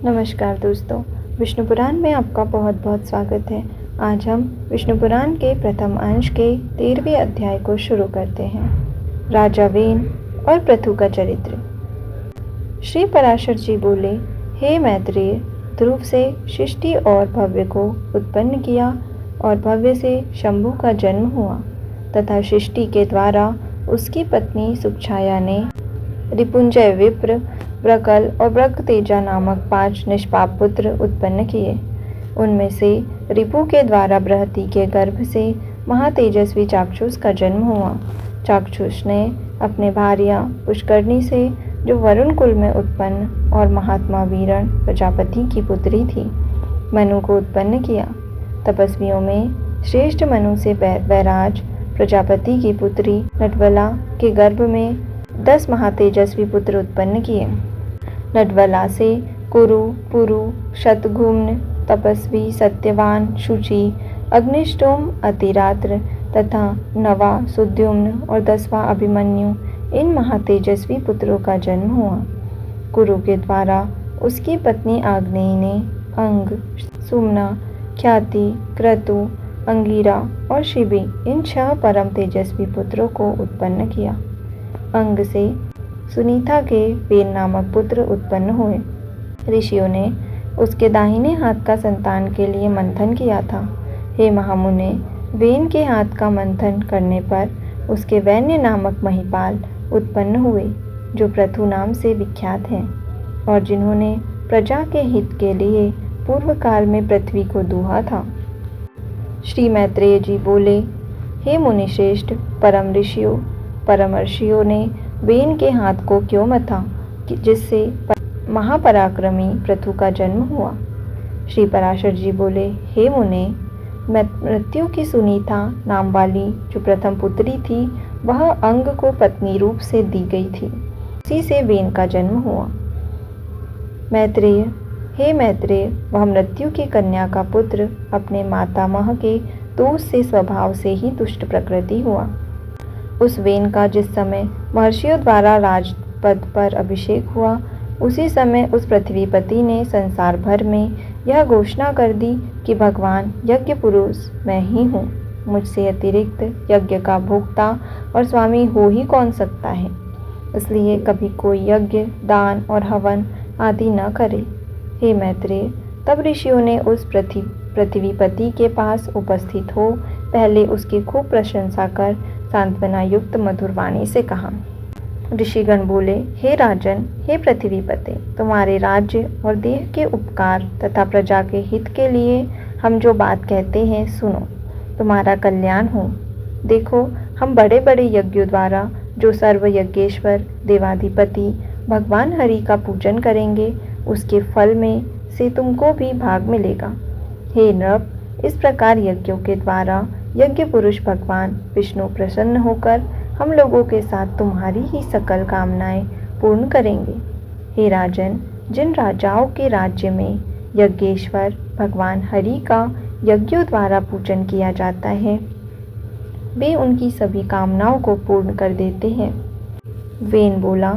नमस्कार दोस्तों, विष्णु पुराण में आपका बहुत बहुत स्वागत है। आज हम विष्णु पुराण के प्रथम अंश के 13वें अध्याय को शुरू करते हैं। राजा वेन और पृथु का चरित्र। श्री पराशर जी बोले, हे मैत्रेय, ध्रुव से शिष्टि और भव्य को उत्पन्न किया और भव्य से शंभु का जन्म हुआ तथा शिष्टि के द्वारा उसकी पत्नी सुक्षाया ने रिपुंजय, विप्र, ब्रकल और ब्रकतेजा नामक 5 निष्पाप पुत्र उत्पन्न किए। उनमें से रिपु के द्वारा बृहति के गर्भ से महातेजस्वी चाक्षुष का जन्म हुआ। चाक्षुष ने अपने भार्या पुष्करणी से, जो वरुण कुल में उत्पन्न और महात्मा वीरण प्रजापति की पुत्री थी, मनु को उत्पन्न किया। तपस्वियों में श्रेष्ठ मनु से वैराज प्रजापति की पुत्री नटवला के गर्भ में 10 महातेजस्वी पुत्र उत्पन्न किए। नटवला से कुरु, पुरु, शतघुम्न, तपस्वी, सत्यवान, शुचि, अग्निष्टोम, अतिरात्र तथा नवा, सुद्युम्न और 10वां अभिमन्यु, इन महातेजस्वी पुत्रों का जन्म हुआ। कुरु के द्वारा उसकी पत्नी आग्नेयी ने अंग, सुमना, ख्याति, क्रतु, अंगिरा और शिबी, इन 6 परम तेजस्वी पुत्रों को उत्पन्न किया। अंग से सुनीता के वेन नामक पुत्र उत्पन्न हुए। ऋषियों ने उसके दाहिने हाथ का संतान के लिए मंथन किया था। हे महामुने, वेन के हाथ का मंथन करने पर उसके वैन्य नामक महिपाल उत्पन्न हुए, जो पृथु नाम से विख्यात हैं और जिन्होंने प्रजा के हित के लिए पूर्व काल में पृथ्वी को दूहा था। श्री मैत्रेय जी बोले, हे मुनिश्रेष्ठ, परम ऋषियों ने वेन के हाथ को क्यों मथा, जिससे महापराक्रमी पृथु का जन्म हुआ। श्री पराशर जी बोले, हे मुने, मृत्यु की सुनीता नाम वाली जो प्रथम पुत्री थी, वह अंग को पत्नी रूप से दी गई थी। उसी से वेन का जन्म हुआ। मैत्रेय, हे मैत्रेय, वह मृत्यु की कन्या का पुत्र अपने मातामह के दोष से स्वभाव से ही दुष्ट प्रकृति हुआ। उस वेन का जिस समय महर्षियों द्वारा राजपद पर अभिषेक हुआ, उसी समय उस पृथ्वीपति ने संसार भर में यह घोषणा कर दी कि भगवान यज्ञ पुरुष मैं ही हूँ। मुझसे अतिरिक्त यज्ञ का भोक्ता और स्वामी हो ही कौन सकता है। इसलिए कभी कोई यज्ञ, दान और हवन आदि न करे। हे मैत्रेय, तब ऋषियों ने उस पृथ्वीपति के पास उपस्थित हो पहले उसकी खूब प्रशंसा कर सांत्वना युक्त मधुर वाणी से कहा। ऋषिगण बोले, हे राजन, हे पृथ्वीपते, तुम्हारे राज्य और देह के उपकार तथा प्रजा के हित के लिए हम जो बात कहते हैं सुनो, तुम्हारा कल्याण हो। देखो, हम बड़े बड़े यज्ञों द्वारा जो सर्व यज्ञेश्वर देवाधिपति भगवान हरि का पूजन करेंगे, उसके फल में से तुमको भी भाग मिलेगा। हे नृप, इस प्रकार यज्ञों के द्वारा यज्ञ पुरुष भगवान विष्णु प्रसन्न होकर हम लोगों के साथ तुम्हारी ही सकल कामनाएं पूर्ण करेंगे। हे राजन, जिन राजाओं के राज्य में यज्ञेश्वर भगवान हरि का यज्ञों द्वारा पूजन किया जाता है, वे उनकी सभी कामनाओं को पूर्ण कर देते हैं। वेन बोला,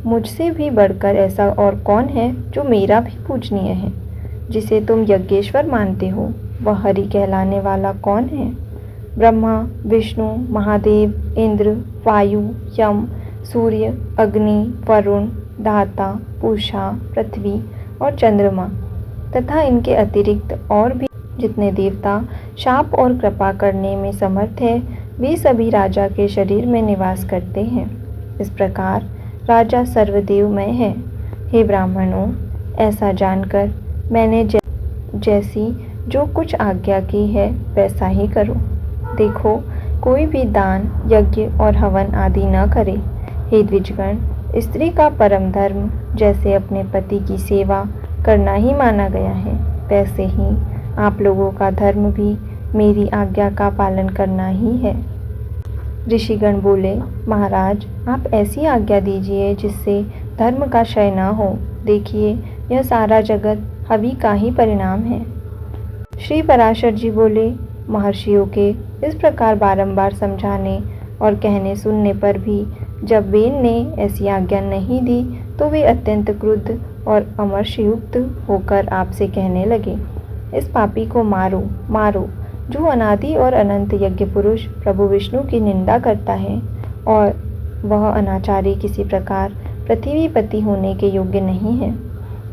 मुझसे भी बढ़कर ऐसा और कौन है जो मेरा भी पूजनीय है। जिसे तुम यज्ञेश्वर मानते हो, वह हरि कहलाने वाला कौन है। ब्रह्मा, विष्णु, महादेव, इंद्र, वायु, यम, सूर्य, अग्नि, वरुण, धाता, पूषा, पृथ्वी और चंद्रमा तथा इनके अतिरिक्त और भी जितने देवता शाप और कृपा करने में समर्थ है, वे सभी राजा के शरीर में निवास करते हैं। इस प्रकार राजा सर्वदेवमय है। हे ब्राह्मणों, ऐसा जानकर मैंने जैसी जो कुछ आज्ञा की है वैसा ही करो। देखो, कोई भी दान, यज्ञ और हवन आदि न करे। हे द्विजगण, स्त्री का परम धर्म जैसे अपने पति की सेवा करना ही माना गया है, वैसे ही आप लोगों का धर्म भी मेरी आज्ञा का पालन करना ही है। ऋषिगण बोले, महाराज, आप ऐसी आज्ञा दीजिए जिससे धर्म का क्षय न हो। देखिए, यह सारा जगत हवि का ही परिणाम है। श्री पराशर जी बोले, महर्षियों के इस प्रकार बारंबार समझाने और कहने सुनने पर भी जब वेन ने ऐसी आज्ञा नहीं दी तो वे अत्यंत क्रुद्ध और अमर्षयुक्त होकर आपसे कहने लगे, इस पापी को मारो मारो, जो अनादि और अनंत यज्ञ पुरुष प्रभु विष्णु की निंदा करता है और वह अनाचारी किसी प्रकार पृथ्वीपति होने के योग्य नहीं है।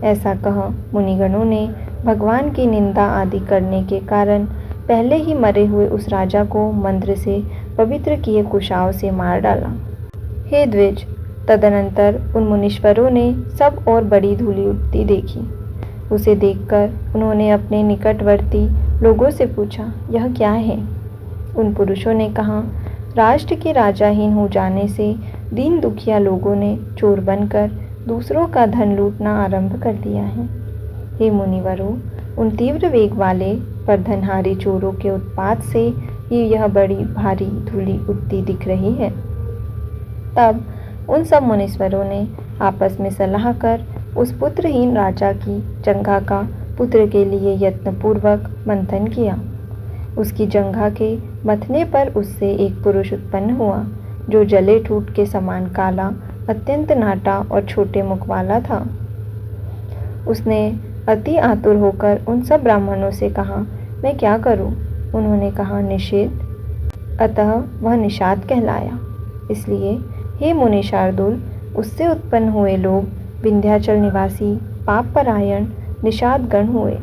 ऐसा कह मुनिगणों ने भगवान की निंदा आदि करने के कारण पहले ही मरे हुए उस राजा को मंत्र से पवित्र किए कुशाव से मार डाला। हे द्विज, तदनंतर उन मुनीश्वरों ने सब और बड़ी धूलि उठती देखी। उसे देखकर उन्होंने अपने निकटवर्ती लोगों से पूछा, यह क्या है? उन पुरुषों ने कहा, राष्ट्र के राजाहीन हो जाने से दीन दुखिया लोगों ने चोर बनकर दूसरों का धन लूटना आरंभ कर दिया है। हे मुनिवरों, उन तीव्र वेग वाले पर धनहारी चोरों के उत्पात से ही यह बड़ी भारी धूलि उठती दिख रही है। तब उन सब मुनीश्वरों ने आपस में सलाह कर उस पुत्रहीन राजा की जंघा का पुत्र के लिए यत्नपूर्वक मंथन किया। उसकी जंघा के मथने पर उससे एक पुरुष उत्पन्न हुआ, जो जले ठूठ के समान काला, अत्यंत नाटा और छोटे मुख वाला था। उसने अति आतुर होकर उन सब ब्राह्मणों से कहा, मैं क्या करूं? उन्होंने कहा, निषेध। अतः वह निषाद कहलाया। इसलिए हे मुनि शार्दुल, उससे उत्पन्न हुए लोग विंध्याचल निवासी पापपरायण निषादगण हुए।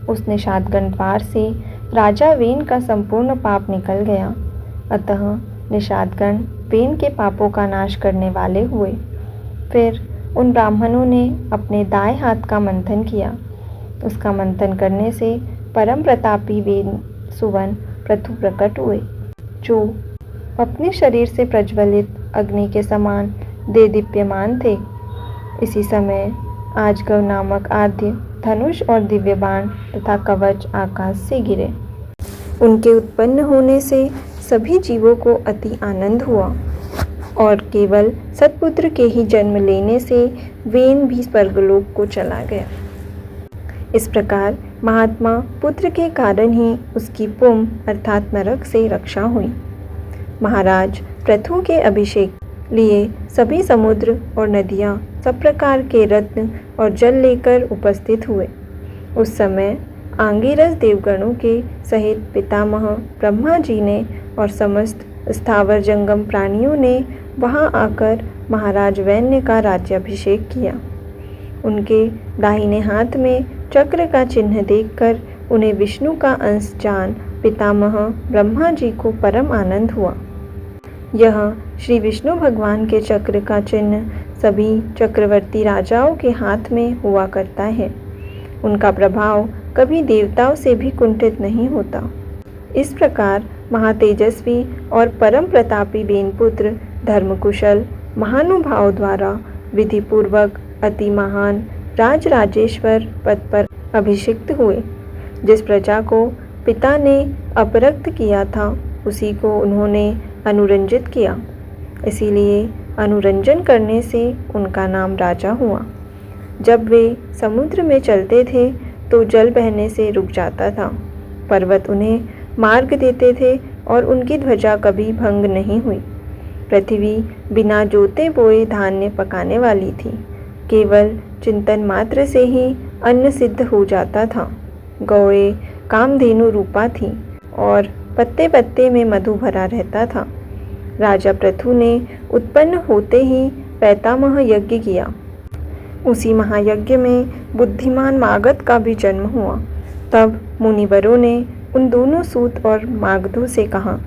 उस निषादगण द्वार से राजा वेन का संपूर्ण पाप निकल गया। अतः निषादगण वेन के पापों का नाश करने वाले हुए। फिर उन ब्राह्मणों ने अपने दाएं हाथ का मंथन किया। उसका मंथन करने से परम प्रतापी वेन सुवन पृथु प्रकट हुए, जो अपने शरीर से प्रज्वलित अग्नि के समान देदीप्यमान थे। इसी समय आजगव नामक आद्य धनुष और दिव्य बाण तथा कवच आकाश से गिरे। उनके उत्पन्न होने से सभी जीवों को अति आनंद हुआ और केवल सत्पुत्र के ही जन्म लेने से वेन भी स्वर्गलोक को चला गया। इस प्रकार महात्मा पुत्र के कारण ही उसकी पुम अर्थात नरक से रक्षा हुई। महाराज पृथु के अभिषेक लिए सभी समुद्र और नदियाँ सब प्रकार के रत्न और जल लेकर उपस्थित हुए। उस समय आंगिरस देवगणों के सहित पितामह ब्रह्मा जी ने और समस्त स्थावर जंगम प्राणियों ने वहां आकर महाराज वैन्य का राज्याभिषेक किया। उनके दाहिने हाथ में चक्र का चिन्ह देखकर उन्हें विष्णु का अंश जान पितामह ब्रह्मा जी को परम आनंद हुआ। यह श्री विष्णु भगवान के चक्र का चिन्ह सभी चक्रवर्ती राजाओं के हाथ में हुआ करता है। उनका प्रभाव कभी देवताओं से भी कुंठित नहीं होता। इस प्रकार महातेजस्वी और परम प्रतापी वेनपुत्र धर्मकुशल महानुभाव द्वारा विधिपूर्वक अति महान राजराजेश्वर पद पर अभिषिक्त हुए। जिस प्रजा को पिता ने अपरक्त किया था, उसी को उन्होंने अनुरंजित किया। इसीलिए अनुरंजन करने से उनका नाम राजा हुआ। जब वे समुद्र में चलते थे तो जल बहने से रुक जाता था। पर्वत उन्हें मार्ग देते थे और उनकी ध्वजा कभी भंग नहीं हुई। पृथ्वी बिना जोते बोए धान्य पकाने वाली थी। केवल चिंतन मात्र से ही अन्न सिद्ध हो जाता था। गौएं कामधेनु रूपा थी और पत्ते पत्ते में मधु भरा रहता था। राजा पृथु ने उत्पन्न होते ही पैतामह यज्ञ किया। उसी महायज्ञ में बुद्धिमान मागध का भी जन्म हुआ। तब मुनिवरों ने उन दोनों सूत और मागधों से कहा,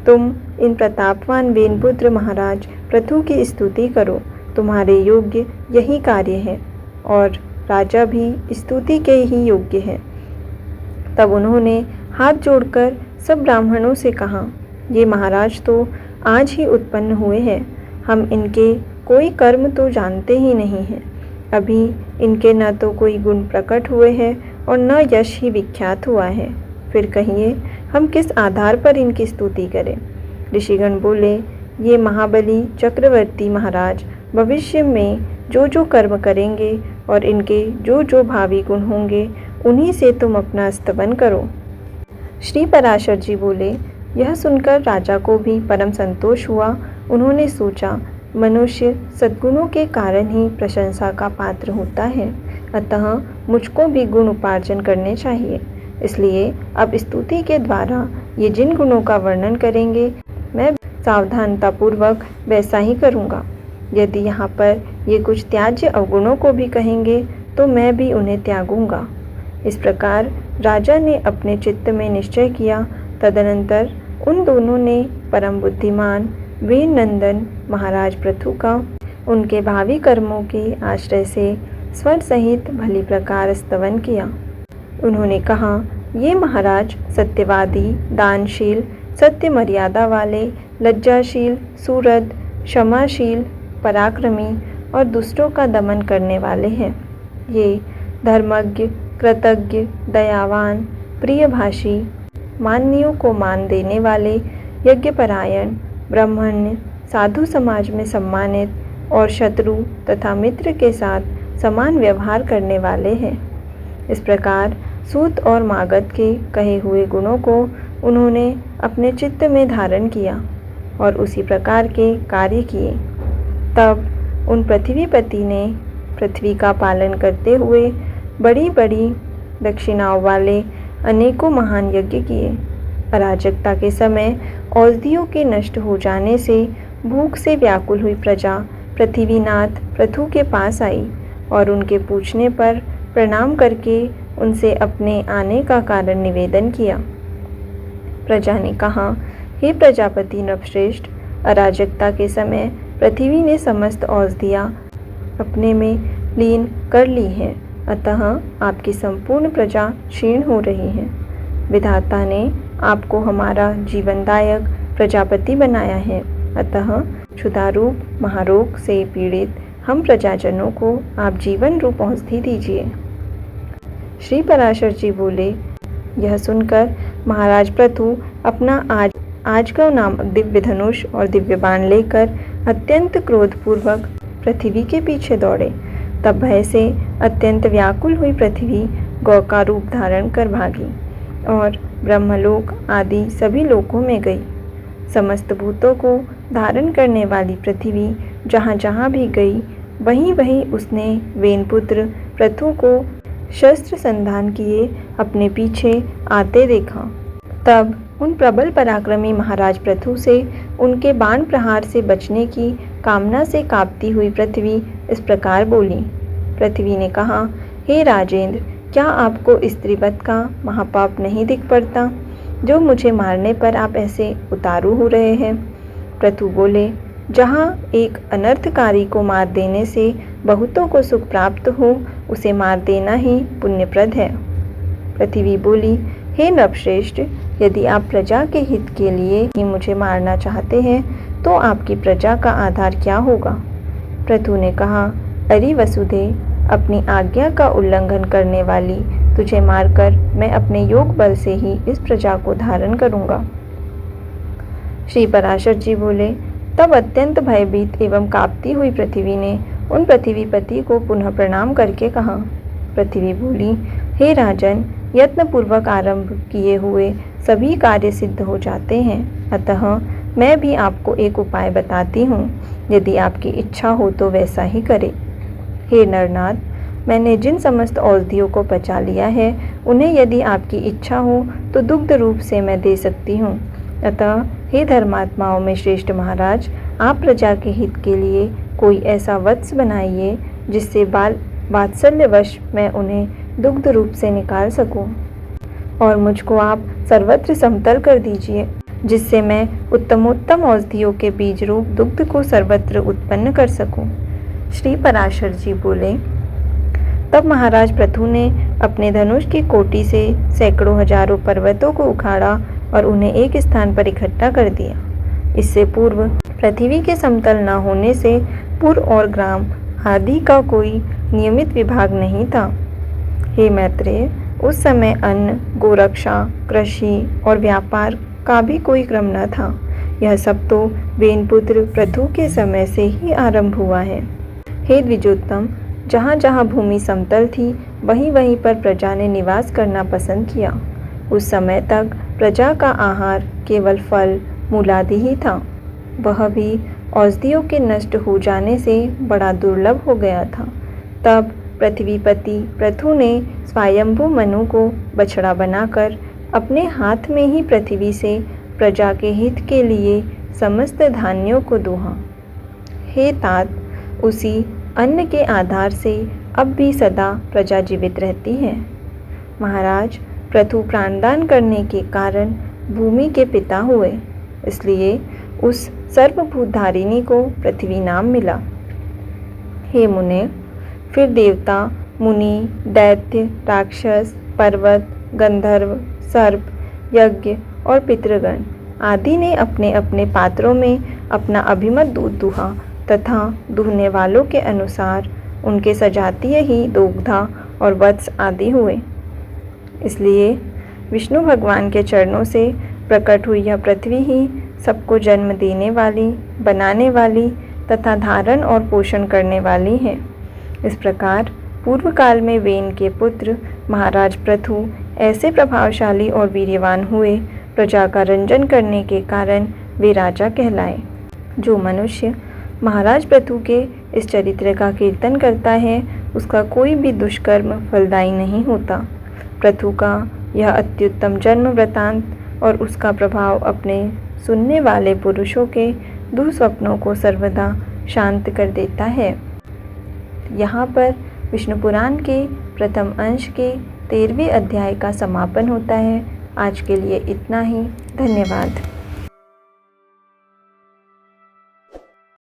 तुम इन प्रतापवान वेनपुत्र महाराज पृथु की स्तुति करो, तुम्हारे योग्य यही कार्य है और राजा भी स्तुति के ही योग्य है। तब उन्होंने हाथ जोड़कर सब ब्राह्मणों से कहा, ये महाराज तो आज ही उत्पन्न हुए हैं। हम इनके कोई कर्म तो जानते ही नहीं हैं। अभी इनके न तो कोई गुण प्रकट हुए हैं और न यश ही विख्यात हुआ है। फिर कहिए हम किस आधार पर इनकी स्तुति करें। ऋषिगण बोले, ये महाबली चक्रवर्ती महाराज भविष्य में जो जो कर्म करेंगे और इनके जो जो भावी गुण होंगे, उन्हीं से तुम अपना स्तवन करो। श्री पराशर जी बोले, यह सुनकर राजा को भी परम संतोष हुआ। उन्होंने सोचा, मनुष्य सद्गुणों के कारण ही प्रशंसा का पात्र होता है, अतः मुझको भी गुण उपार्जन करने चाहिए। इसलिए अब स्तुति के द्वारा ये जिन गुणों का वर्णन करेंगे, मैं सावधानतापूर्वक वैसा ही करूँगा। यदि यहाँ पर ये कुछ त्याज्य अवगुणों को भी कहेंगे तो मैं भी उन्हें त्यागूंगा। इस प्रकार राजा ने अपने चित्त में निश्चय किया। तदनंतर उन दोनों ने परम बुद्धिमान वीर नंदन महाराज पृथु का उनके भावी कर्मों के आश्रय से स्वर सहित भली प्रकार स्तवन किया। उन्होंने कहा, ये महाराज सत्यवादी, दानशील, सत्य मर्यादा वाले, लज्जाशील, सूरद, क्षमाशील, पराक्रमी और दुष्टों का दमन करने वाले हैं। ये धर्मज्ञ, कृतज्ञ, दयावान, प्रियभाषी, माननीयों को मान देने वाले, यज्ञपरायण, ब्राह्मण्य, साधु समाज में सम्मानित और शत्रु तथा मित्र के साथ समान व्यवहार करने वाले हैं। इस प्रकार सूत और मागध के कहे हुए गुणों को उन्होंने अपने चित्त में धारण किया और उसी प्रकार के कार्य किए। तब उन पृथ्वीपति ने पृथ्वी का पालन करते हुए बड़ी बड़ी दक्षिणाओं वाले अनेकों महान यज्ञ किए। अराजकता के समय औषधियों के नष्ट हो जाने से भूख से व्याकुल हुई प्रजा पृथ्वीनाथ पृथु के पास आई और उनके पूछने पर प्रणाम करके उनसे अपने आने का कारण निवेदन किया। प्रजा ने कहा, हे प्रजापति नृपश्रेष्ठ, अराजकता के समय पृथ्वी ने समस्त औषधियाँ अपने में लीन कर ली हैं, अतः आपकी संपूर्ण प्रजा क्षीण हो रही है। विधाता ने आपको हमारा जीवनदायक प्रजापति बनाया है, अतः क्षुधारूप महारोग से पीड़ित हम प्रजाजनों को आप जीवन रूप औषधि दीजिए। श्री पराशर जी बोले, यह सुनकर महाराज पृथु अपना आजगव नामक दिव्य धनुष और दिव्य बाण लेकर अत्यंत क्रोधपूर्वक पृथ्वी के पीछे दौड़े। तब भय से अत्यंत व्याकुल हुई पृथ्वी गौ का रूप धारण कर भागी और ब्रह्मलोक आदि सभी लोकों में गई। समस्त भूतों को धारण करने वाली पृथ्वी जहाँ जहाँ भी गई, वहीं वहीं उसने वेनपुत्र पृथु को शस्त्र संधान किए अपने पीछे आते देखा। तब उन प्रबल पराक्रमी महाराज पृथु से उनके बाण प्रहार से बचने की कामना से कांपती हुई पृथ्वी इस प्रकार बोली। पृथ्वी ने कहा, हे राजेंद्र, क्या आपको स्त्रीवध का महापाप नहीं दिख पड़ता, जो मुझे मारने पर आप ऐसे उतारू हो रहे हैं? पृथु बोले, जहाँ एक अनर्थकारी को मार देने से बहुतों को सुख प्राप्त हो, उसे मार देना ही पुण्यप्रद है। पृथ्वी बोली, हे नृपश्रेष्ठ, यदि आप प्रजा के हित के लिए ही मुझे मारना चाहते हैं तो आपकी प्रजा का आधार क्या होगा? पृथु ने कहा, अरे वसुधे, अपनी आज्ञा का उल्लंघन करने वाली, तुझे मारकर मैं अपने योग बल से ही इस प्रजा को धारण करूंगा। श्री पराशर जी बोले, तब अत्यंत भयभीत एवं कांपती हुई पृथ्वी ने उन पृथ्वीपति को पुनः प्रणाम करके कहा। पृथ्वी बोली, हे राजन, यत्नपूर्वक आरंभ किए हुए सभी कार्य सिद्ध हो जाते हैं, अतः मैं भी आपको एक उपाय बताती हूँ, यदि आपकी इच्छा हो तो वैसा ही करें। हे नरनाथ, मैंने जिन समस्त औषधियों को पचा लिया है, उन्हें यदि आपकी इच्छा हो तो दुग्ध रूप से मैं दे सकती हूँ। अतः हे धर्मात्माओं में श्रेष्ठ महाराज, आप प्रजा के हित के लिए कोई ऐसा वत्स बनाइए जिससे वात्सल्यवश मैं उन्हें दुग्ध रूप से निकाल सकूं, और मुझको आप सर्वत्र समतल कर दीजिए, जिससे मैं उत्तमोत्तम औषधियों के बीज रूप दुग्ध को सर्वत्र उत्पन्न कर सकूं। श्री पराशर जी बोले, तब महाराज पृथु ने अपने धनुष की कोटि से सैकड़ों हजारों पर्वतों को उखाड़ा और उन्हें एक स्थान पर इकट्ठा कर दिया। इससे पूर्व पृथ्वी के समतल न होने से पुर और ग्राम आदि का कोई नियमित विभाग नहीं था। हे मैत्रेय, उस समय अन्न, गोरक्षा, कृषि और व्यापार का भी कोई क्रम न था। यह सब तो वेनपुत्र पृथु के समय से ही आरंभ हुआ है। हे द्विजोत्तम, जहाँ जहाँ भूमि समतल थी, वहीं वहीं पर प्रजा ने निवास करना पसंद किया। उस समय तक प्रजा का आहार केवल फल मूलादि ही था, वह भी औषधियों के नष्ट हो जाने से बड़ा दुर्लभ हो गया था। तब पृथ्वीपति पृथु ने स्वयंभू मनु को बछड़ा बनाकर अपने हाथ में ही पृथ्वी से प्रजा के हित के लिए समस्त धान्यों को दोहा। हे तात, उसी अन्न के आधार से अब भी सदा प्रजा जीवित रहती है। महाराज, पृथु प्राणदान करने के कारण भूमि के पिता हुए, इसलिए उस सर्वभूतधारिणी को पृथ्वी नाम मिला। हे मुने, फिर देवता, मुनि, दैत्य, राक्षस, पर्वत, गंधर्व, सर्प, यज्ञ और पितृगण आदि ने अपने अपने पात्रों में अपना अभिमत दूध दुहा तथा दुहने वालों के अनुसार उनके सजातीय ही दोग्धा और वत्स आदि हुए। इसलिए विष्णु भगवान के चरणों से प्रकट हुई यह पृथ्वी ही सबको जन्म देने वाली, बनाने वाली तथा धारण और पोषण करने वाली है। इस प्रकार पूर्व काल में वेन के पुत्र महाराज पृथु ऐसे प्रभावशाली और वीर्यवान हुए, प्रजा का रंजन करने के कारण वे राजा कहलाए। जो मनुष्य महाराज पृथु के इस चरित्र का कीर्तन करता है, उसका कोई भी दुष्कर्म फलदायी नहीं होता। पृथु का यह अत्युत्तम जन्म वृतांत और उसका प्रभाव अपने सुनने वाले पुरुषों के दुःस्वप्नों को सर्वदा शांत कर देता है। यहाँ पर विष्णु पुराण के प्रथम अंश के 13वें अध्याय का समापन होता है। आज के लिए इतना ही। धन्यवाद।